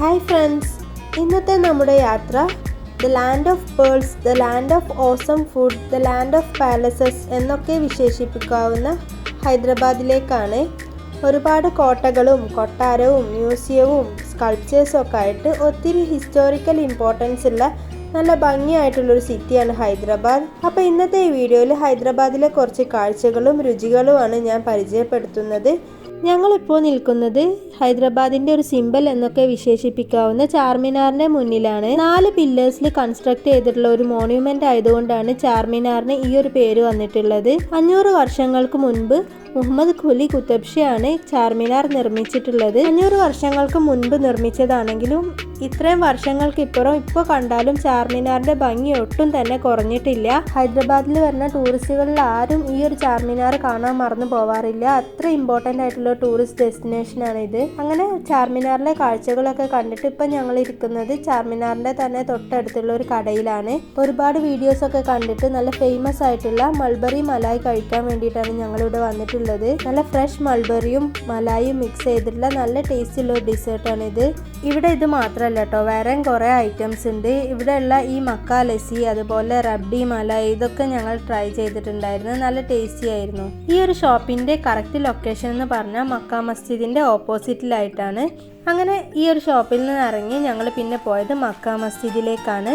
Hi friends, ഇന്നത്തെ നമ്മുടെ യാത്ര the land of pearls, the land of awesome food, the land of palaces എന്നൊക്കെ വിശേഷിപ്പിക്കാവുന്ന ഹൈദരാബാദിലേക്കാണ്. ഒരുപാട് കോട്ടകളും കൊട്ടാരവും മ്യൂസിയവും സ്കൾപ്ചേഴ്സും ഒക്കെ ആയിട്ട് ഒത്തിരി ഹിസ്റ്റോറിക്കൽ ഇമ്പോർട്ടൻസ് ഉള്ള നല്ല ഭംഗിയായിട്ടുള്ളൊരു സിറ്റിയാണ് ഹൈദരാബാദ്. അപ്പോൾ ഇന്നത്തെ ഈ വീഡിയോയിൽ ഹൈദരാബാദിലെ കുറച്ച് കാഴ്ചകളും രുചികളുമാണ് ഞാൻ പരിചയപ്പെടുത്തുന്നത്. ഞങ്ങളിപ്പോൾ നിൽക്കുന്നത് ഹൈദരാബാദിൻ്റെ ഒരു സിംബൽ എന്നൊക്കെ വിശേഷിപ്പിക്കാവുന്ന ചാർമിനാറിൻ്റെ മുന്നിലാണ്. 4 പില്ലേഴ്സിൽ കൺസ്ട്രക്ട് ചെയ്തിട്ടുള്ള ഒരു മോണ്യുമെൻ്റ് ആയതുകൊണ്ടാണ് ചാർമിനാറിന് ഈ ഒരു പേര് വന്നിട്ടുള്ളത്. 500 വർഷങ്ങൾക്ക് മുൻപ് മുഹമ്മദ് ഖുലി കുത്തബ്ഷയാണ് ചാർമിനാർ നിർമ്മിച്ചിട്ടുള്ളത്. 500 വർഷങ്ങൾക്ക് മുൻപ് നിർമ്മിച്ചതാണെങ്കിലും ഇത്രയും വർഷങ്ങൾക്ക് ഇപ്പോൾ കണ്ടാലും ചാർമിനാറിൻ്റെ ഭംഗി ഒട്ടും തന്നെ കുറഞ്ഞിട്ടില്ല. ഹൈദരാബാദിൽ വരുന്ന ടൂറിസ്റ്റുകളിൽ ആരും ഈ ഒരു ചാർമിനാർ കാണാൻ മറന്നു പോവാറില്ല. അത്ര ഇമ്പോർട്ടൻ്റ് ആയിട്ടുള്ള ടൂറിസ്റ്റ് ഡെസ്റ്റിനേഷനാണ് ഇത്. അങ്ങനെ ചാർമിനാറിലെ കാഴ്ചകളൊക്കെ കണ്ടിട്ട് ഇപ്പം ഞങ്ങൾ ഇരിക്കുന്നത് ചാർമിനാറിൻ്റെ തന്നെ തൊട്ടടുത്തുള്ള ഒരു കടയിലാണ്. ഒരുപാട് വീഡിയോസൊക്കെ കണ്ടിട്ട് നല്ല ഫേമസ് ആയിട്ടുള്ള mulberry മലായി കഴിക്കാൻ വേണ്ടിയിട്ടാണ് ഞങ്ങളിവിടെ വന്നിട്ടുള്ളത്. നല്ല ഫ്രഷ് മൾബറിയും മലായും മിക്സ് ചെയ്തിട്ടുള്ള നല്ല ടേസ്റ്റുള്ള ഒരു ഡിസേർട്ടാണ് ഇത്. ഇവിടെ ഇത് മാത്രമല്ല കേട്ടോ, വേറെ കുറേ ഐറ്റംസ് ഉണ്ട്. ഇവിടെയുള്ള ഈ മക്ക ലസ്സി, അതുപോലെ റബ്ഡി മലായി, ഇതൊക്കെ ഞങ്ങൾ ട്രൈ ചെയ്തിട്ടുണ്ടായിരുന്നു. നല്ല ടേസ്റ്റി ആയിരുന്നു. ഈ ഒരു ഷോപ്പിൻ്റെ കറക്റ്റ് ലൊക്കേഷൻ എന്ന് പറഞ്ഞാൽ മക്ക മസ്ജിദിൻ്റെ ഓപ്പോസിറ്റിലായിട്ടാണ്. അങ്ങനെ ഈ ഒരു ഷോപ്പിൽ നിന്ന് ഇറങ്ങി ഞങ്ങൾ പിന്നെ പോയത് മക്ക മസ്ജിദിലേക്കാണ്.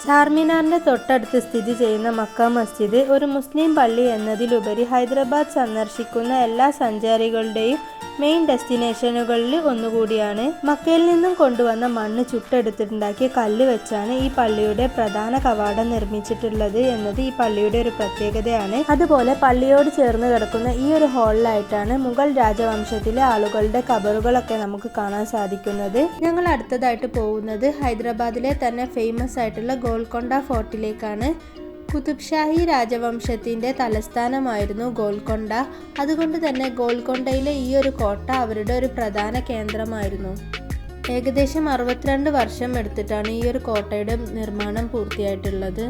ചാർമിനാറിൻ്റെ തൊട്ടടുത്ത് സ്ഥിതി ചെയ്യുന്ന മക്ക മസ്ജിദ് ഒരു മുസ്ലിം പള്ളി എന്നതിലുപരി ഹൈദരാബാദ് സന്ദർശിക്കുന്ന എല്ലാ സഞ്ചാരികളുടെയും മെയിൻ ഡെസ്റ്റിനേഷനുകളിൽ ഒന്നുകൂടിയാണ്. മക്കയിൽ നിന്നും കൊണ്ടുവന്ന മണ്ണ് ചുട്ടെടുത്തിട്ടുണ്ടാക്കിയ കല്ല് വെച്ചാണ് ഈ പള്ളിയുടെ പ്രധാന കവാടം നിർമ്മിച്ചിട്ടുള്ളത് എന്നത് ഈ പള്ളിയുടെ ഒരു പ്രത്യേകതയാണ്. അതുപോലെ പള്ളിയോട് ചേർന്ന് കിടക്കുന്ന ഈ ഒരു ഹാളിലായിട്ടാണ് മുഗൾ രാജവംശത്തിലെ ആളുകളുടെ ഖബറുകളൊക്കെ നമുക്ക് കാണാൻ സാധിക്കുന്നത്. ഞങ്ങൾ അടുത്തതായിട്ട് പോകുന്നത് ഹൈദരാബാദിലെ തന്നെ ഫേമസ് ആയിട്ടുള്ള ഗോൽക്കൊണ്ട ഫോർട്ടിലേക്കാണ്. കുതുബ്ഷാഹി രാജവംശത്തിൻ്റെ തലസ്ഥാനമായിരുന്നു ഗോൽക്കൊണ്ട. അതുകൊണ്ട് തന്നെ ഗോൽക്കൊണ്ടയിലെ ഈ ഒരു കോട്ട അവരുടെ ഒരു പ്രധാന കേന്ദ്രമായിരുന്നു. ഏകദേശം 62 വർഷം എടുത്തിട്ടാണ് ഈ ഒരു കോട്ടയുടെ നിർമ്മാണം പൂർത്തിയായിട്ടുള്ളത്.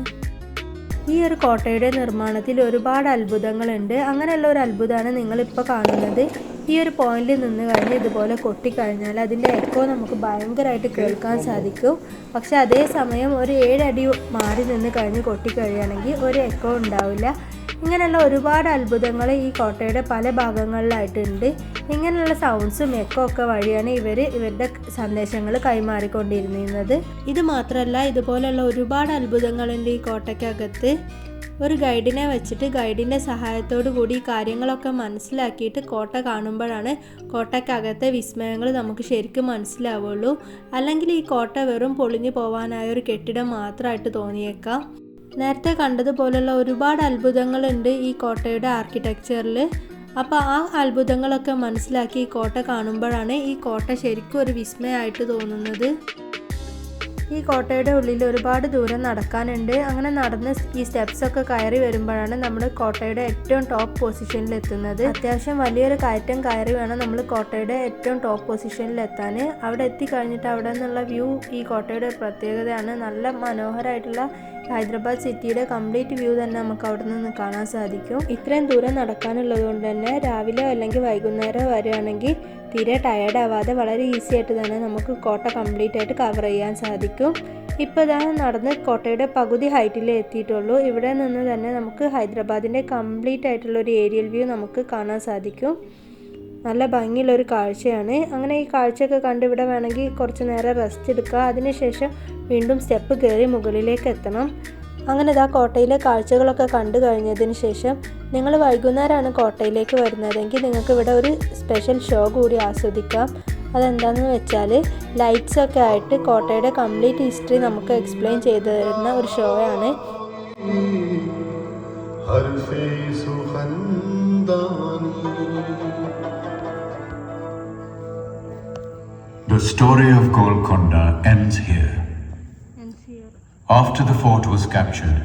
ഈ ഒരു കോട്ടയുടെ നിർമ്മാണത്തിൽ ഒരുപാട് അത്ഭുതങ്ങളുണ്ട്. അങ്ങനെയുള്ള ഒരു അത്ഭുതമാണ് നിങ്ങളിപ്പോൾ കാണുന്നത്. ഈ ഒരു പോയിന്റിൽ നിന്ന് കഴിഞ്ഞ് ഇതുപോലെ കൊട്ടിക്കഴിഞ്ഞാൽ അതിൻ്റെ എക്കോ നമുക്ക് ഭയങ്കരമായിട്ട് കേൾക്കാൻ സാധിക്കും. പക്ഷെ അതേസമയം ഒരു 7 അടി മാറി നിന്ന് കഴിഞ്ഞ് കൊട്ടിക്കഴിയുകയാണെങ്കിൽ ഒരു എക്കോ ഉണ്ടാവില്ല. ഇങ്ങനെയുള്ള ഒരുപാട് അത്ഭുതങ്ങൾ ഈ കോട്ടയുടെ പല ഭാഗങ്ങളിലായിട്ടുണ്ട്. ഇങ്ങനെയുള്ള സൗണ്ട്സും എക്കോ ഒക്കെ വഴിയാണ് ഇവരുടെ സന്ദേശങ്ങൾ കൈമാറിക്കൊണ്ടിരുന്നത്. ഇത് മാത്രമല്ല, ഇതുപോലെയുള്ള ഒരുപാട് അത്ഭുതങ്ങളുണ്ട് ഈ കോട്ടയ്ക്കകത്ത്. ഒരു ഗൈഡിനെ വെച്ചിട്ട് ഗൈഡിൻ്റെ സഹായത്തോടു കൂടി ഈ കാര്യങ്ങളൊക്കെ മനസ്സിലാക്കിയിട്ട് കോട്ട കാണുമ്പോഴാണ് കോട്ടയ്ക്കകത്തെ വിസ്മയങ്ങൾ നമുക്ക് ശരിക്കും മനസ്സിലാവുള്ളൂ. അല്ലെങ്കിൽ ഈ കോട്ട വെറും പൊളിഞ്ഞു പോകാനായ ഒരു കെട്ടിടം മാത്രമായിട്ട് തോന്നിയേക്കാം. നേരത്തെ കണ്ടതുപോലുള്ള ഒരുപാട് അത്ഭുതങ്ങളുണ്ട് ഈ കോട്ടയുടെ ആർക്കിടെക്ചറിൽ. അപ്പോൾ ആ അത്ഭുതങ്ങളൊക്കെ മനസ്സിലാക്കി ഈ കോട്ട കാണുമ്പോഴാണ് ഈ കോട്ട ശരിക്കും ഒരു വിസ്മയമായിട്ട് തോന്നുന്നത്. ഈ കോട്ടയുടെ ഉള്ളിൽ ഒരുപാട് ദൂരം നടക്കാനുണ്ട്. അങ്ങനെ നടന്ന് ഈ സ്റ്റെപ്സൊക്കെ കയറി വരുമ്പോഴാണ് നമ്മൾ കോട്ടയുടെ ഏറ്റവും ടോപ്പ് പൊസിഷനിൽ എത്തുന്നത്. അത്യാവശ്യം വലിയൊരു കയറ്റം കയറി വേണം നമ്മൾ കോട്ടയുടെ ഏറ്റവും ടോപ്പ് പൊസിഷനിൽ എത്താൻ. അവിടെ എത്തിക്കഴിഞ്ഞിട്ട് അവിടെ നിന്നുള്ള വ്യൂ ഈ കോട്ടയുടെ പ്രത്യേകതയാണ്. നല്ല മനോഹരമായിട്ടുള്ള ഹൈദരാബാദ് സിറ്റിയുടെ കംപ്ലീറ്റ് വ്യൂ തന്നെ നമുക്ക് അവിടെ നിന്ന് കാണാൻ സാധിക്കും. ഇത്രയും ദൂരം നടക്കാനുള്ളത് കൊണ്ട് തന്നെ രാവിലെ അല്ലെങ്കിൽ വൈകുന്നേരം വരികയാണെങ്കിൽ തീരെ ടയേർഡ് ആവാതെ വളരെ ഈസി ആയിട്ട് തന്നെ നമുക്ക് കോട്ട കംപ്ലീറ്റ് ആയിട്ട് കവർ ചെയ്യാൻ സാധിക്കും. ഇപ്പോൾ ഇതാണ് നടന്ന് കോട്ടയുടെ പകുതി ഹൈറ്റിൽ എത്തിയിട്ടുള്ളൂ. ഇവിടെ നിന്ന് തന്നെ നമുക്ക് ഹൈദരാബാദിൻ്റെ കംപ്ലീറ്റ് ആയിട്ടുള്ള ഒരു ഏരിയൽ വ്യൂ നമുക്ക് കാണാൻ സാധിക്കും. നല്ല ഭംഗിയുള്ളൊരു കാഴ്ചയാണ്. അങ്ങനെ ഈ കാഴ്ചയൊക്കെ കണ്ട് ഇവിടെ വേണമെങ്കിൽ കുറച്ച് നേരം റെസ്റ്റ് എടുക്കുക. അതിനുശേഷം വീണ്ടും സ്റ്റെപ്പ് കയറി മുകളിലേക്ക് എത്തണം. അങ്ങനെ ഇതാ കോട്ടയിലെ കാഴ്ചകളൊക്കെ കണ്ടു കഴിഞ്ഞതിന് ശേഷം നിങ്ങൾ വൈകുന്നേരമാണ് കോട്ടയിലേക്ക് വരുന്നതെങ്കിൽ നിങ്ങൾക്ക് ഇവിടെ ഒരു സ്പെഷ്യൽ ഷോ കൂടി ആസ്വദിക്കാം. അതെന്താണെന്ന് വെച്ചാൽ ലൈറ്റ്സൊക്കെ ആയിട്ട് കോട്ടയുടെ കംപ്ലീറ്റ് ഹിസ്റ്ററി നമുക്ക് എക്സ്പ്ലെയിൻ ചെയ്തു തരുന്ന ഒരു ഷോ ആണ്. The story of Golconda ends here. After the fort was captured,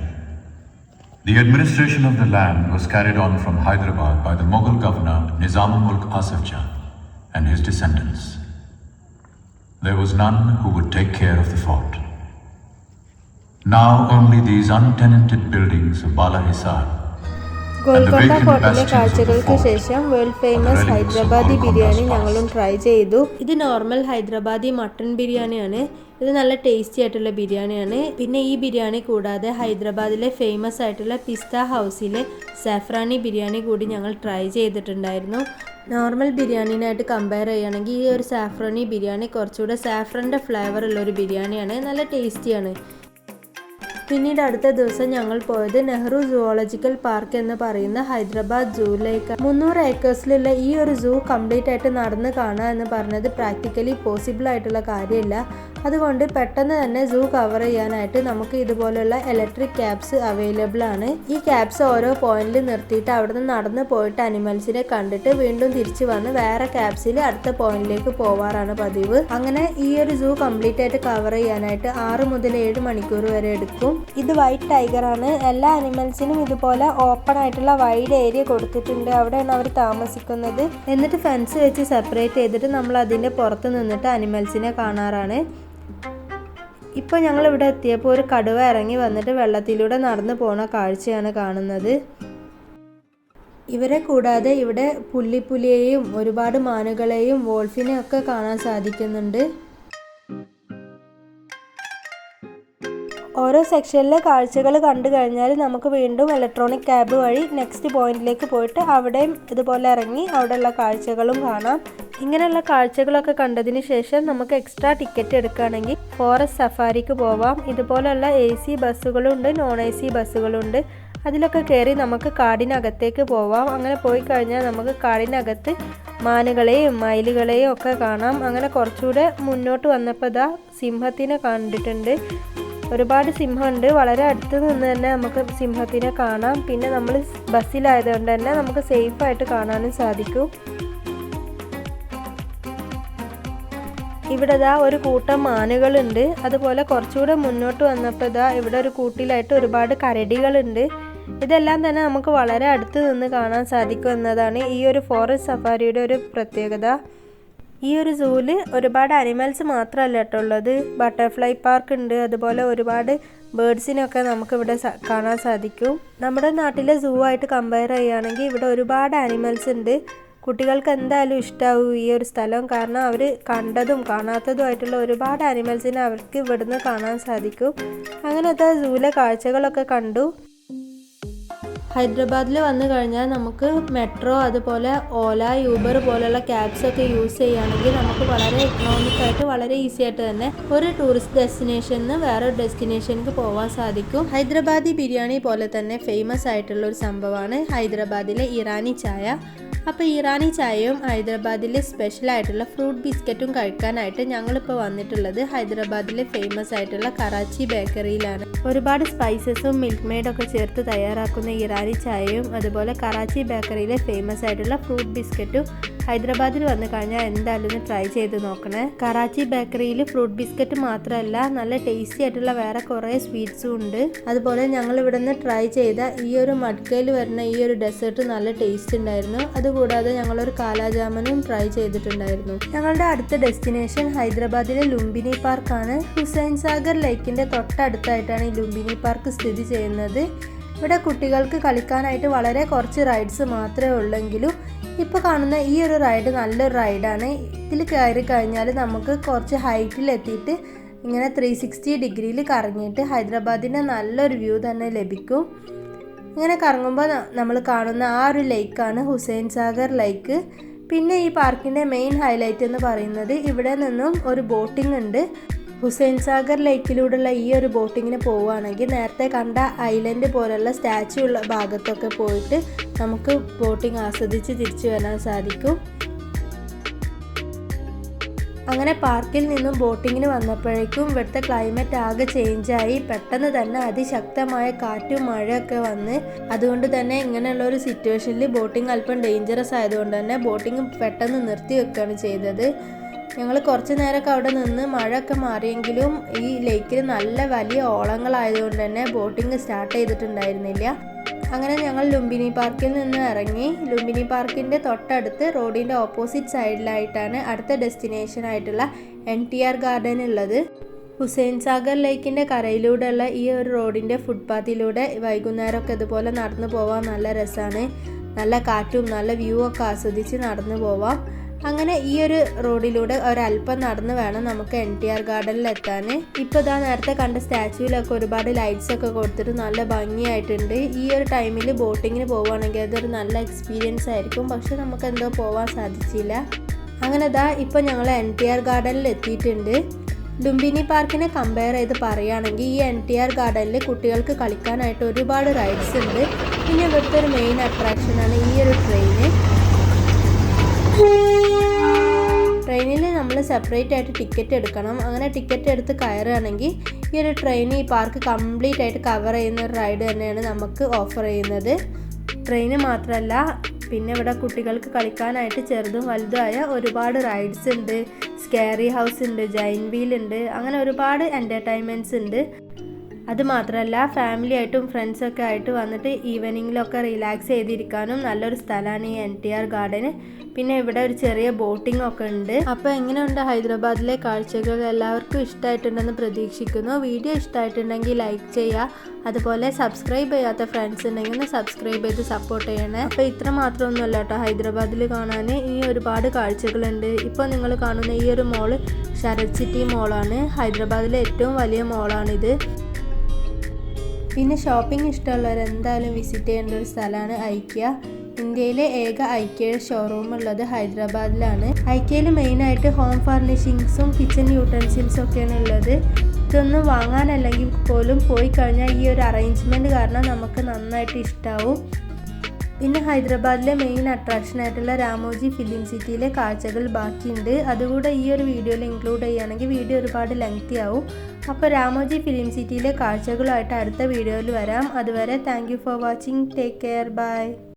the administration of the land was carried on from Hyderabad by the Mughal governor Nizam-ul-Mulk Asif Jah and his descendants. There was none who would take care of the fort. Now only these untenanted buildings of Bala Hisar Golconda ഫോർട്ടിലെ കാഴ്ചകൾക്ക് ശേഷം world famous Hyderabadi biryani ഞങ്ങളും try ചെയ്തു. ഇത് normal Hyderabadi mutton ബിരിയാണിയാണ്. ഇത് നല്ല tasty ആയിട്ടുള്ള ബിരിയാണിയാണ്. പിന്നെ ഈ ബിരിയാണി കൂടാതെ ഹൈദരാബാദിലെ ഫേമസ് ആയിട്ടുള്ള പിസ്ത ഹൗസിലെ സാഫ്രാനി ബിരിയാണി കൂടി ഞങ്ങൾ ട്രൈ ചെയ്തിട്ടുണ്ടായിരുന്നു. നോർമൽ ബിരിയാണിനായിട്ട് കമ്പയർ ചെയ്യുകയാണെങ്കിൽ ഈ ഒരു സാഫ്രാനി ബിരിയാണി കുറച്ചുകൂടെ സാഫ്രൻ്റെ ഫ്ലേവർ ഉള്ളൊരു ബിരിയാണിയാണ്. നല്ല ടേസ്റ്റിയാണ്. പിന്നീട് അടുത്ത ദിവസം ഞങ്ങൾ പോയത് നെഹ്റു സുവോളജിക്കൽ പാർക്ക് എന്ന് പറയുന്ന ഹൈദരാബാദ് സൂവിലേക്ക്. 300 ഏക്കേഴ്സിലുള്ള ഈ ഒരു സൂ കംപ്ലീറ്റ് ആയിട്ട് നടന്ന് കാണുക എന്ന് പറഞ്ഞത് പ്രാക്ടിക്കലി പോസിബിൾ ആയിട്ടുള്ള കാര്യമില്ല. അതുകൊണ്ട് പെട്ടെന്ന് തന്നെ സൂ കവർ ചെയ്യാനായിട്ട് നമുക്ക് ഇതുപോലുള്ള ഇലക്ട്രിക് ക്യാബ്സ് അവൈലബിൾ ആണ്. ഈ ക്യാബ്സ് ഓരോ പോയിന്റിൽ നിർത്തിയിട്ട് അവിടെ നിന്ന് നടന്ന് പോയിട്ട് അനിമൽസിനെ കണ്ടിട്ട് വീണ്ടും തിരിച്ചു വന്ന് വേറെ ക്യാബ്സിൽ അടുത്ത പോയിന്റിലേക്ക് പോവാറാണ് പതിവ്. അങ്ങനെ ഈ ഒരു സൂ കംപ്ലീറ്റ് ആയിട്ട് കവർ ചെയ്യാനായിട്ട് 6 മുതൽ 7 മണിക്കൂർ വരെ എടുക്കും. ഇത് വൈറ്റ് ടൈഗർ ആണ്. എല്ലാ അനിമൽസിനും ഇതുപോലെ ഓപ്പൺ ആയിട്ടുള്ള വൈഡ് ഏരിയ കൊടുത്തിട്ടുണ്ട്. അവിടെയാണ് അവർ താമസിക്കുന്നത്. എന്നിട്ട് ഫെൻസ് വെച്ച് സെപ്പറേറ്റ് ചെയ്തിട്ട് നമ്മൾ അതിൻ്റെ പുറത്ത് നിന്നിട്ട് അനിമൽസിനെ കാണാറാണ്. ഇപ്പോൾ ഞങ്ങൾ ഇവിടെ എത്തിയപ്പോൾ ഒരു കടുവ ഇറങ്ങി വന്നിട്ട് വെള്ളത്തിലൂടെ നടന്നു പോണ കാഴ്ചയാണ് കാണുന്നത്. ഇവരെ കൂടാതെ ഇവിടെ പുള്ളിപ്പുലിയെയും ഒരുപാട് മാനുകളെയും വോൾഫിനെയും ഒക്കെ കാണാൻ സാധിക്കുന്നുണ്ട്. ഓരോ സെക്ഷനിലെ കാഴ്ചകൾ കണ്ടു കഴിഞ്ഞാൽ നമുക്ക് വീണ്ടും ഇലക്ട്രോണിക് ക്യാബ് വഴി നെക്സ്റ്റ് പോയിന്റിലേക്ക് പോയിട്ട് അവിടെയും ഇതുപോലെ ഇറങ്ങി അവിടെയുള്ള കാഴ്ചകളും കാണാം. ഇങ്ങനെയുള്ള കാഴ്ചകളൊക്കെ കണ്ടതിന് ശേഷം നമുക്ക് എക്സ്ട്രാ ടിക്കറ്റ് എടുക്കുകയാണെങ്കിൽ ഫോറസ്റ്റ് സഫാരിക്ക് പോവാം. ഇതുപോലെയുള്ള AC ബസ്സുകളുണ്ട്, നോൺ AC ബസ്സുകളുണ്ട്. അതിലൊക്കെ കയറി നമുക്ക് കാടിനകത്തേക്ക് പോവാം. അങ്ങനെ പോയി കഴിഞ്ഞാൽ നമുക്ക് കാടിനകത്ത് മാനുകളെയും മയിലുകളെയും ഒക്കെ കാണാം. അങ്ങനെ കുറച്ചുകൂടെ മുന്നോട്ട് വന്നപ്പോൾ ഇതാ സിംഹത്തിനെ കണ്ടിട്ടുണ്ട്. ഒരുപാട് സിംഹമുണ്ട്. വളരെ അടുത്ത് നിന്ന് തന്നെ നമുക്ക് സിംഹത്തിനെ കാണാം. പിന്നെ നമ്മൾ ബസ്സിലായതുകൊണ്ട് തന്നെ നമുക്ക് സേഫായിട്ട് കാണാനും സാധിക്കും. ഇവിടെ ഇതാ ഒരു കൂട്ടം മാനുകളുണ്ട്. അതുപോലെ കുറച്ചുകൂടെ മുന്നോട്ട് വന്നപ്പോൾ ഇതാ ഇവിടെ ഒരു കൂട്ടിലായിട്ട് ഒരുപാട് കരടികളുണ്ട്. ഇതെല്ലാം തന്നെ നമുക്ക് വളരെ അടുത്ത് നിന്ന് കാണാൻ സാധിക്കും എന്നതാണ് ഈ ഒരു ഫോറസ്റ്റ് സഫാരിയുടെ ഒരു പ്രത്യേകത. ഈ ഒരു സൂവിൽ ഒരുപാട് അനിമൽസ് മാത്രമല്ല കേട്ടോ ഉള്ളത്. ബട്ടർഫ്ലൈ പാർക്ക് ഉണ്ട്. അതുപോലെ ഒരുപാട് ബേർഡ്സിനൊക്കെ നമുക്കിവിടെ കാണാൻ സാധിക്കും. നമ്മുടെ നാട്ടിലെ സൂ ആയിട്ട് കമ്പയർ ചെയ്യുകയാണെങ്കിൽ ഇവിടെ ഒരുപാട് അനിമൽസ് ഉണ്ട്. കുട്ടികൾക്ക് എന്തായാലും ഇഷ്ടമാവും ഈ ഒരു സ്ഥലം. കാരണം അവർ കണ്ടതും കാണാത്തതുമായിട്ടുള്ള ഒരുപാട് അനിമൽസിനെ അവർക്ക് ഇവിടുന്ന് കാണാൻ സാധിക്കും. അങ്ങനത്തെ സൂവിലെ കാഴ്ചകളൊക്കെ കണ്ടു. ഹൈദരാബാദിൽ വന്നു കഴിഞ്ഞാൽ നമുക്ക് മെട്രോ അതുപോലെ ഓല, യൂബർ പോലുള്ള ക്യാബ്സൊക്കെ യൂസ് ചെയ്യുകയാണെങ്കിൽ നമുക്ക് വളരെ എക്കണോമിക്കായിട്ട് വളരെ ഈസി ആയിട്ട് തന്നെ ഒരു ടൂറിസ്റ്റ് ഡെസ്റ്റിനേഷനിൽ നിന്ന് വേറൊരു ഡെസ്റ്റിനേഷനിലേക്ക് പോകാൻ സാധിക്കും. ഹൈദരാബാദി ബിരിയാണി പോലെ തന്നെ ഫേമസ് ആയിട്ടുള്ള ഒരു സംഭവമാണ് ഹൈദരാബാദിലെ ഇറാനി ചായ. അപ്പോൾ ഇറാനി ചായയും ഹൈദരാബാദിലെ സ്പെഷ്യൽ ആയിട്ടുള്ള ഫ്രൂട്ട് ബിസ്ക്കറ്റും കഴിക്കാനായിട്ട് ഞങ്ങളിപ്പോൾ വന്നിട്ടുള്ളത് ഹൈദരാബാദിലെ ഫേമസ് ആയിട്ടുള്ള കറാച്ചി ബേക്കറിയിലാണ്. ഒരുപാട് സ്പൈസസും മിൽക്ക് മെയ്ഡൊക്കെ ചേർത്ത് തയ്യാറാക്കുന്ന ഇറാനി ചായയും അതുപോലെ കറാച്ചി ബേക്കറിയിലെ ഫേമസ് ആയിട്ടുള്ള ഫ്രൂട്ട് ബിസ്ക്കറ്റും ഹൈദരാബാദിൽ വന്നു കഴിഞ്ഞാൽ എന്തായാലും ഒന്ന് ട്രൈ ചെയ്ത് നോക്കണേ. കറാച്ചി ബേക്കറിയിൽ ഫ്രൂട്ട് ബിസ്ക്കറ്റ് മാത്രമല്ല നല്ല ടേസ്റ്റി ആയിട്ടുള്ള വേറെ കുറേ സ്വീറ്റ്സും ഉണ്ട്. അതുപോലെ ഞങ്ങൾ ഇവിടെ നിന്ന് ട്രൈ ചെയ്ത ഈ ഒരു മഡ്കയിൽ വരുന്ന ഈ ഒരു ഡെസേർട്ട് നല്ല ടേസ്റ്റ് ഉണ്ടായിരുന്നു. അതുകൂടാതെ ഞങ്ങളൊരു കാലാജാമനും ട്രൈ ചെയ്തിട്ടുണ്ടായിരുന്നു. ഞങ്ങളുടെ അടുത്ത ഡെസ്റ്റിനേഷൻ ഹൈദരാബാദിലെ ലുംബിനി പാർക്കാണ്. ഹുസൈൻ സാഗർ ലേക്കിൻ്റെ തൊട്ടടുത്തായിട്ടാണ് ഈ ലുംബിനി പാർക്ക് സ്ഥിതി ചെയ്യുന്നത്. ഇവിടെ കുട്ടികൾക്ക് കളിക്കാനായിട്ട് വളരെ കുറച്ച് റൈഡ്സ് മാത്രമേ ഉള്ളെങ്കിലും ഇപ്പോൾ കാണുന്ന ഈ ഒരു റൈഡ് നല്ലൊരു റൈഡാണ്. ഇതിൽ കയറി കഴിഞ്ഞാൽ നമുക്ക് കുറച്ച് ഹൈറ്റിലെത്തിയിട്ട് ഇങ്ങനെ 360 ഡിഗ്രിയിൽ കറങ്ങിയിട്ട് ഹൈദരാബാദിൻ്റെ നല്ലൊരു വ്യൂ തന്നെ ലഭിക്കും. ഇങ്ങനെ കറങ്ങുമ്പോൾ നമ്മൾ കാണുന്ന ആ ഒരു ലേക്കാണ് ഹുസൈൻ സാഗർ ലേക്ക്. പിന്നെ ഈ പാർക്കിൻ്റെ മെയിൻ ഹൈലൈറ്റ് എന്ന് പറയുന്നത് ഇവിടെ നിന്നും ഒരു ബോട്ടിംഗ് ഉണ്ട്. ഹുസൈൻ സാഗർ ലേക്കിലൂടെയുള്ള ഈ ഒരു ബോട്ടിങ്ങിന് പോവുകയാണെങ്കിൽ നേരത്തെ കണ്ട ഐലൻഡ് പോലുള്ള സ്റ്റാച്യു ഉള്ള ഭാഗത്തൊക്കെ പോയിട്ട് നമുക്ക് ബോട്ടിംഗ് ആസ്വദിച്ച് തിരിച്ചു വരാൻ സാധിക്കും. അങ്ങനെ പാർക്കിൽ നിന്നും ബോട്ടിങ്ങിന് വന്നപ്പോഴേക്കും ഇവിടുത്തെ ക്ലൈമറ്റ് ആകെ ചേഞ്ചായി. പെട്ടെന്ന് തന്നെ അതിശക്തമായ കാറ്റും മഴയൊക്കെ വന്ന് അതുകൊണ്ട് തന്നെ ഇങ്ങനെയുള്ള ഒരു സിറ്റുവേഷനിൽ ബോട്ടിങ് അല്പം ഡേഞ്ചറസ് ആയതുകൊണ്ട് തന്നെ ബോട്ടിങ് പെട്ടെന്ന് നിർത്തി വെക്കുകയാണ് ചെയ്തത്. ഞങ്ങൾ കുറച്ച് നേരമൊക്കെ അവിടെ നിന്ന് മഴയൊക്കെ മാറിയെങ്കിലും ഈ ലേക്കിൽ നല്ല വലിയ ഓളങ്ങളായതുകൊണ്ട് തന്നെ ബോട്ടിങ് സ്റ്റാർട്ട് ചെയ്തിട്ടുണ്ടായിരുന്നില്ല. അങ്ങനെ ഞങ്ങൾ ലുംബിനി പാർക്കിൽ നിന്ന് ഇറങ്ങി. ലുംബിനി പാർക്കിൻ്റെ തൊട്ടടുത്ത് റോഡിൻ്റെ ഓപ്പോസിറ്റ് സൈഡിലായിട്ടാണ് അടുത്ത ഡെസ്റ്റിനേഷൻ ആയിട്ടുള്ള NTR ഗാർഡൻ ഉള്ളത്. ഹുസൈൻ സാഗർ ലേക്കിൻ്റെ കരയിലൂടെയുള്ള ഈ ഒരു റോഡിൻ്റെ ഫുട്പാത്തിലൂടെ വൈകുന്നേരമൊക്കെ ഇതുപോലെ നടന്നു പോവാൻ നല്ല രസമാണ്. നല്ല കാറ്റും നല്ല വ്യൂ ഒക്കെ ആസ്വദിച്ച് നടന്നു പോവാം. അങ്ങനെ ഈ ഒരു റോഡിലൂടെ ഒരല്പം നടന്ന് വേണം നമുക്ക് NTR ഗാർഡനിലെത്താൻ. ഇപ്പോൾ ഇതാ നേരത്തെ കണ്ട സ്റ്റാച്യൂവിലൊക്കെ ഒരുപാട് ലൈറ്റ്സ് ഒക്കെ കൊടുത്തിട്ട് നല്ല ഭംഗിയായിട്ടുണ്ട്. ഈ ഒരു ടൈമിൽ ബോട്ടിങ്ങിന് പോവുകയാണെങ്കിൽ അതൊരു നല്ല എക്സ്പീരിയൻസ് ആയിരിക്കും. പക്ഷെ നമുക്ക് എന്തോ പോകാൻ സാധിച്ചില്ല. അങ്ങനെ ഇതാ ഇപ്പോൾ ഞങ്ങൾ NTR ഗാർഡനിൽ എത്തിയിട്ടുണ്ട്. ലുംബിനി പാർക്കിനെ കമ്പയർ ചെയ്ത് പറയുകയാണെങ്കിൽ ഈ NTR ഗാർഡനിൽ കുട്ടികൾക്ക് കളിക്കാനായിട്ട് ഒരുപാട് റൈഡ്സ് ഉണ്ട്. പിന്നെ ഇവിടുത്തെ ഒരു മെയിൻ അട്രാക്ഷനാണ് ഈ ഒരു ട്രെയിനിൽ നമ്മൾ സെപ്പറേറ്റ് ആയിട്ട് ടിക്കറ്റ് എടുക്കണം. അങ്ങനെ ടിക്കറ്റ് എടുത്ത് കയറുകയാണെങ്കിൽ ഈ ഒരു ട്രെയിൻ ഈ പാർക്ക് കംപ്ലീറ്റ് ആയിട്ട് കവർ ചെയ്യുന്ന ഒരു റൈഡ് തന്നെയാണ് നമുക്ക് ഓഫർ ചെയ്യുന്നത്. ട്രെയിന് മാത്രമല്ല, പിന്നെ ഇവിടെ കുട്ടികൾക്ക് കളിക്കാനായിട്ട് ചെറുതും വലുതുമായ ഒരുപാട് റൈഡ്സ് ഉണ്ട്. സ്കേറി ഹൗസ് ഉണ്ട്, ജൈൻറ്റ് വീൽ ഉണ്ട്, അങ്ങനെ ഒരുപാട് എൻ്റർടൈൻമെൻറ്റ്സ് ഉണ്ട്. അതുമാത്രമല്ല ഫാമിലി ആയിട്ടും ഫ്രണ്ട്സൊക്കെ ആയിട്ട് വന്നിട്ട് ഈവനിങ്ങിലൊക്കെ റിലാക്സ് ചെയ്തിരിക്കാനും നല്ലൊരു സ്ഥലമാണ് ഈ NTR ഗാർഡന്. പിന്നെ ഇവിടെ ഒരു ചെറിയ ബോട്ടിംഗ് ഒക്കെ ഉണ്ട്. അപ്പോൾ എങ്ങനെയുണ്ട് ഹൈദരാബാദിലെ കാഴ്ചകൾ? എല്ലാവർക്കും ഇഷ്ടമായിട്ടുണ്ടെന്ന് പ്രതീക്ഷിക്കുന്നു. വീഡിയോ ഇഷ്ടമായിട്ടുണ്ടെങ്കിൽ ലൈക്ക് ചെയ്യുക. അതുപോലെ സബ്സ്ക്രൈബ് ചെയ്യാത്ത ഫ്രണ്ട്സ് ഉണ്ടെങ്കിൽ ഒന്ന് സബ്സ്ക്രൈബ് ചെയ്ത് സപ്പോർട്ട് ചെയ്യണേ. അപ്പോൾ ഇത്ര മാത്രമൊന്നുമല്ല കേട്ടോ ഹൈദരാബാദിൽ കാണാൻ ഇനി ഒരുപാട് കാഴ്ചകളുണ്ട്. ഇപ്പോൾ നിങ്ങൾ കാണുന്ന ഈ ഒരു മോള് സരത് സിറ്റി മോളാണ്. ഹൈദരാബാദിലെ ഏറ്റവും വലിയ മോളാണിത്. പിന്നെ ഷോപ്പിംഗ് ഇഷ്ടമുള്ളവർ എന്തായാലും വിസിറ്റ് ചെയ്യേണ്ട ഒരു സ്ഥലമാണ് IKEA. ഇന്ത്യയിലെ ഏക IKEA ഷോറൂം ഉള്ളത് ഹൈദരാബാദിലാണ്. IKEAയിൽ മെയിനായിട്ട് ഹോം ഫർണിഷിങ്സും കിച്ചൺ യൂട്ടൻസിൽസും ഒക്കെയാണ് ഉള്ളത്. ഇതൊന്നും വാങ്ങാനല്ലെങ്കിൽ പോലും പോയി കഴിഞ്ഞാൽ ഈ ഒരു അറേഞ്ച്മെൻറ്റ് കാരണം നമുക്ക് നന്നായിട്ട് ഇഷ്ടമാവും. പിന്നെ ഹൈദരാബാദിലെ മെയിൻ അട്രാക്ഷൻ ആയിട്ടുള്ള രാമോജി ഫിലിം സിറ്റിയിലെ കാഴ്ചകൾ ബാക്കിയുണ്ട്. അതുകൂടെ ഈ ഒരു വീഡിയോയിൽ ഇൻക്ലൂഡ് ചെയ്യുകയാണെങ്കിൽ വീഡിയോ ഒരുപാട് ലെങ്തി ആവും. അപ്പോൾ രാമോജി ഫിലിം സിറ്റിയിലെ കാഴ്ചകളുമായിട്ട് അടുത്ത വീഡിയോയിൽ വരാം. അതുവരെ thank you for watching. Take care. By.